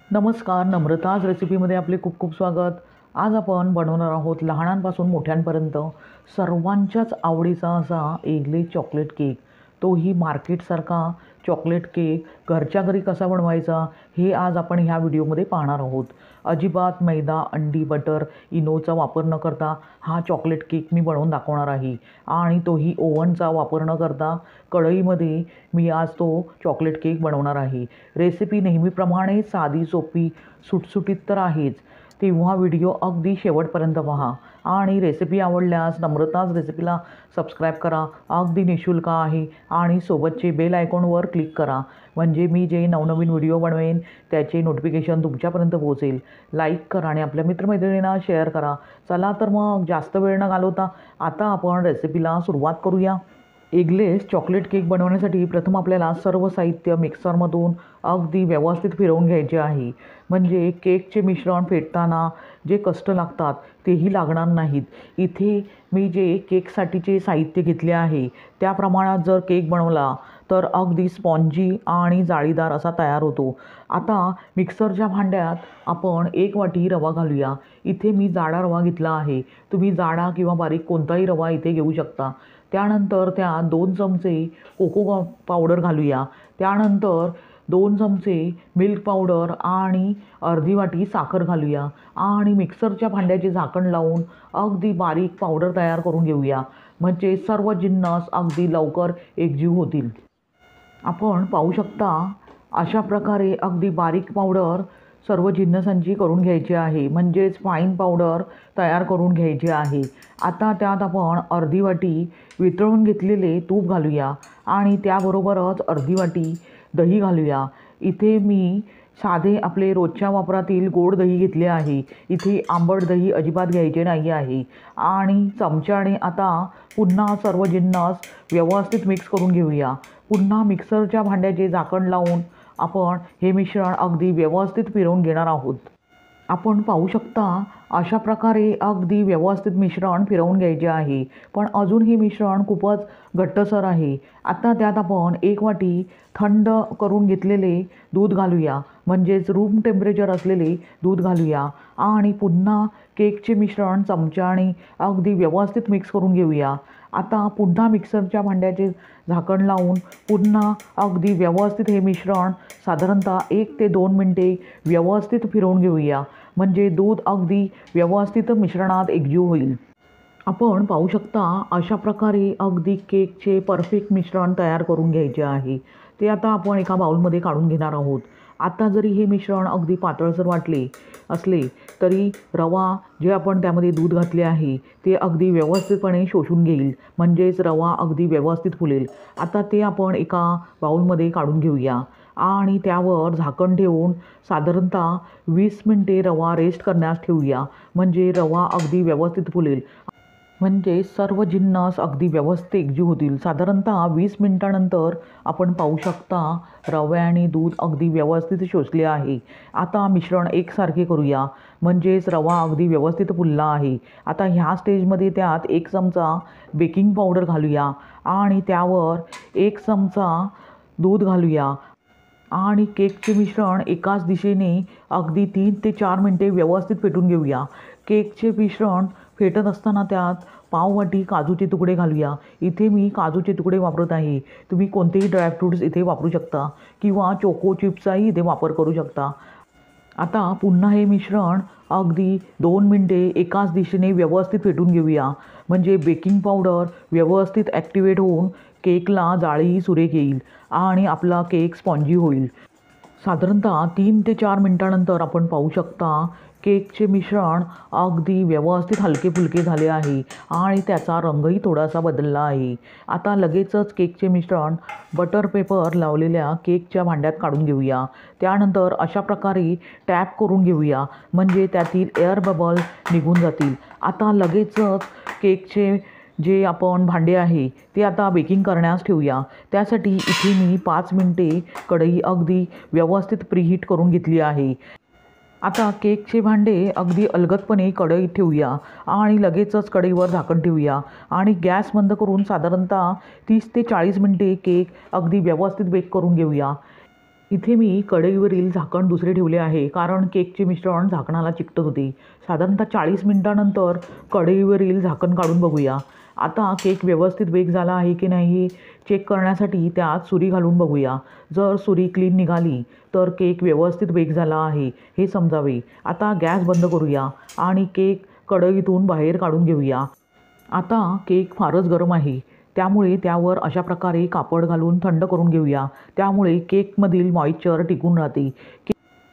नमस्कार, नम्रताज रेसिपीमध्ये आपले खूप खूप स्वागत. आज आपण बनवणार आहोत लहानांपासून मोठ्यांपर्यंत सर्वांच्याच आवडीचा असा एगलेस चॉकलेट केक. तोही मार्केटसारखा चॉकलेट केक घरच्या घरी कसा बनवायचा हे आज आपण ह्या व्हिडिओमध्ये पाहणार आहोत. अजिबात मैदा, अंडी, बटर, इनोचा वापर न करता हा चॉकलेट केक मी बनवून दाखवणार आहे आणि तोही ओव्हनचा वापर न करता कढईमध्ये मी आज तो चॉकलेट केक बनवणार आहे. रेसिपी नेहमीप्रमाणे साधी, सोपी, सुटसुटीत तर आहेच. तेव्हा व्हिडिओ अगदी शेवटपर्यंत पहा आणि रेसिपी आवडल्यास नम्रताज रेसिपीला सबस्क्राईब करा. अगदी निःशुल्क आहे आणि सोबतचे बेल आयकॉनवर क्लिक करा म्हणजे मी जे नवनवीन व्हिडिओ बनवेन त्याचे नोटिफिकेशन तुमच्यापर्यंत पोहोचेल. लाईक करा आणि आपल्या मित्रमैत्रिणींना शेअर करा. चला तर मग जास्त वेळ न घालवता आता आपण रेसिपीला सुरुवात करूया. एगलेस चॉकलेट केक बनवण्यासाठी प्रथम आपल्याला सर्व साहित्य मिक्सरमधून अगदी व्यवस्थित फिरवून घ्यायचे आहे. म्हणजे केकचे मिश्रण फेटताना जे कष्ट लागतात तेही लागणार नाहीत. इथे मी जे केकसाठीचे साहित्य घेतले आहे त्या प्रमाणात जर केक बनवला तर अगदी स्पॉन्जी आणि जाळीदार असा तयार होतो. आता मिक्सरच्या भांड्यात आपण 1 वाटी रवा घालूया. इथे मी जाडा रवा घेतला आहे. तुम्ही जाडा किंवा बारीक कोणताही रवा इथे घेऊ शकता. त्यानंतर त्यात 2 चमचे कोको पावडर घालूया. त्यानंतर 2 चमचे मिल्क पावडर आणि अर्धी वाटी साखर घालूया आणि मिक्सरच्या भांड्याचे झाकण लावून अगदी बारीक पावडर तयार करून घेऊया. म्हणजे सर्व जिन्नस अगदी लवकर एकजीव होतील. आपण पाहू शकता अशा प्रकारे अगदी बारीक पावडर सर्व जिन्नसांची करून घ्यायची आहे. म्हणजेच फाईन पावडर तयार करून घ्यायची आहे. आता त्यात आपण अर्धी वाटी वितळून घेतलेले तूप घालूया आणि त्याबरोबरच अर्धी वाटी दही घालूया. इथे मी साधे आपले रोजच्या वापरातील गोड दही घेतले आहे. इथे आंबट दही अजिबात घ्यायचे नाही आहे. आणि चमच्याने आता पुन्हा सर्व जिन्नस व्यवस्थित मिक्स करून घेऊया. पुन्हा मिक्सरच्या भांड्याचे झाकण लावून आपण हे मिश्रण अगदी व्यवस्थित फिरवून घेणार आहोत. आपण पाहू शकता अशा प्रकारे अगदी व्यवस्थित मिश्रण फिरवून घ्यायचे आहे. पण अजून हे मिश्रण खूपच घट्टसर आहे. आता त्यात आपण 1 वाटी थंड करून घेतलेले दूध घालूया. म्हणजेच रूम टेम्परेचर असलेले दूध घालूया आणि पुन्हा केकचे मिश्रण चमच्याने अगदी व्यवस्थित मिक्स करून घेऊया. आता पुन्हा मिक्सरच्या भांड्याचे झाकण लावून पुन्हा अगदी व्यवस्थित हे मिश्रण साधारणतः 1 ते 2 मिनटे व्यवस्थित फिरवून घेऊया. म्हणजे दूध अगदी व्यवस्थित मिश्रणात एकजीव होईल. आपण पाहू शकता अशा प्रकारे अगदी केकचे परफेक्ट मिश्रण तयार करून घ्यायचे आहे. ते आता आपण एका बाउलमध्ये काढून घेणार आहोत. आता जरी हे मिश्रण अगदी पातळसर वाटले असले तरी रवा जे आपण त्यामध्ये दूध घातले आहे ते अगदी व्यवस्थितपणे शोषून घेईल. म्हणजेच रवा अगदी व्यवस्थित फुलेल. आता ते आपण एका बाउलमध्ये काढून घेऊया आणि त्यावर झाकण ठेवून साधारणतः 20 मिनटे रवा रेस्ट करण्यास ठेवूया. म्हणजे रवा अगदी व्यवस्थित फुलेल. म्हणजे सर्व जिन्नस अगदी व्यवस्थित एकजीव होतील. साधारणतः 20 मिनटानंतर आपण पाहू शकता रवा आणि दूध अगदी व्यवस्थित शोषले आहे. आता मिश्रण एकसारखे करूया. म्हणजेच रवा अगदी व्यवस्थित फुलला आहे. आता ह्या स्टेजमध्ये त्यात 1 चमचा बेकिंग पावडर घालूया आणि त्यावर 1 चमचा दूध घालूया आणि केकचे मिश्रण एकाच दिशेने अगदी 3 ते 4 मिनटे व्यवस्थित फेटून घेऊया. केकचे मिश्रण फेटत असताना त्यात पाव वाटी काजूचे तुकडे घालूया. इथे मी काजूचे तुकडे वापरत आहे. तुम्ही कोणतेही ड्रायफ्रूट्स इथे वापरू शकता किंवा चोको चिप्सचाही इथे वापर करू शकता. आता पुन्हा हे मिश्रण अगदी 2 मिनटे एकाच दिशेने व्यवस्थित फेटून घेऊया. म्हणजे बेकिंग पावडर व्यवस्थित ॲक्टिवेट होऊन केकला जाळी सुरेख येईल आणि आपला केक स्पॉन्जी होईल. साधारणतः 3 ते 4 मिनटानंतर आपण पाहू शकता केकचे मिश्रण अगदी व्यवस्थित हलके फुलके झाले आहे आणि त्याचा रंगही थोडासा बदलला आहे. आता लगेचच केकचे मिश्रण बटर पेपर लावलेल्या केकच्या भांड्यात काढून घेऊया. त्यानंतर अशा प्रकारे टॅप करून घेऊया. म्हणजे त्यातील एअर बबल निघून जातील. आता लगेचच केकचे जे आपण भांडे आहे ते आता बेकिंग करण्यास ठेवूया. त्यासाठी इथे मी 5 मिनटे कढई अगदी व्यवस्थित प्रीहीट करून घेतली आहे. आता केकचे भांडे अगदी अलगदपणे कढईत ठेवूया आणि लगेचच कढईवर झाकण ठेवूया आणि गॅस बंद करून साधारणतः 30 ते 40 मिनटे केक अगदी व्यवस्थित बेक करून घेऊया. इथे मी कढईवरील झाकण दुसरे ठेवले आहे, कारण केकचे मिश्रण झाकणाला चिकटत होते. साधारणतः 40 मिनिटानंतर कढईवरील झाकण काढून बघूया. आता केक व्यवस्थित बेक झाला आहे की नाही चेक करण्यासाठी त्यात सुरी घालून बघूया. जर सुरी क्लीन निघाली तर केक व्यवस्थित बेक झाला आहे हे समजावे. आता गॅस बंद करूया आणि केक कढईतून बाहेर काढून घेऊया. आता केक फारच गरम आहे, त्यामुळे त्यावर अशा प्रकारे कापड घालून थंड करून घेऊया. त्यामुळे केकमधील मॉइश्चर टिकून राहते.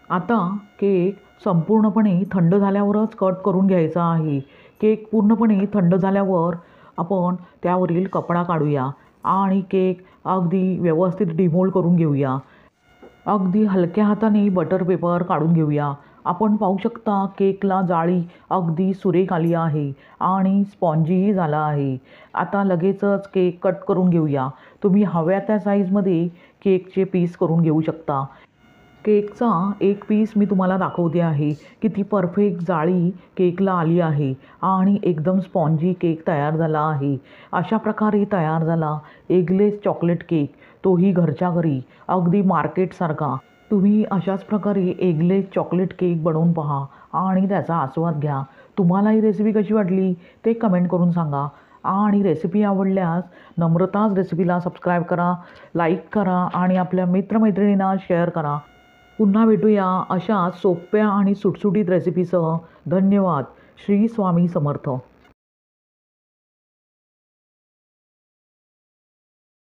आता केक संपूर्णपणे थंड झाल्यावरच कट करून घ्यायचा आहे. केक पूर्णपणे थंड झाल्यावर आपण त्यावरील कपडा काढूया आणि केक अगदी व्यवस्थित डिमोल्ड करून घेऊया. अगदी हलक्या हाताने बटर पेपर काढून घेऊया. आपण पाहू शकता केकला जाळी अगदी सुरेख आली आहे आणि स्पॉन्जीही झाला आहे. आता लगेचच केक कट करून घेऊया. तुम्ही हव्या त्या साईजमध्ये केकचे पीस करून घेऊ शकता. केकचा एक पीस मी तुम्हाला दाखवते आहे. किती परफेक्ट जाळी केकला आली आहे आणि एकदम स्पॉन्जी केक तयार झाला आहे. अशा प्रकारे तयार झाला एगलेस चॉकलेट केक, तोही घरच्या घरी, अगदी मार्केटसारखा. तुम्ही अशाच प्रकारे एगलेस चॉकलेट केक बनवून पहा आणि त्याचा आस्वाद घ्या. तुम्हाला ही रेसिपी कशी वाटली ते कमेंट करून सांगा. आणि रेसिपी आवडल्यास नम्रताज रेसिपीला सबस्क्राईब करा, लाईक करा आणि आपल्या मित्रमैत्रिणींना शेअर करा. पुन्हा भेटूया अशाच सोप्या आणि सुटसुटीत रेसिपीसह. धन्यवाद. श्री स्वामी समर्थ.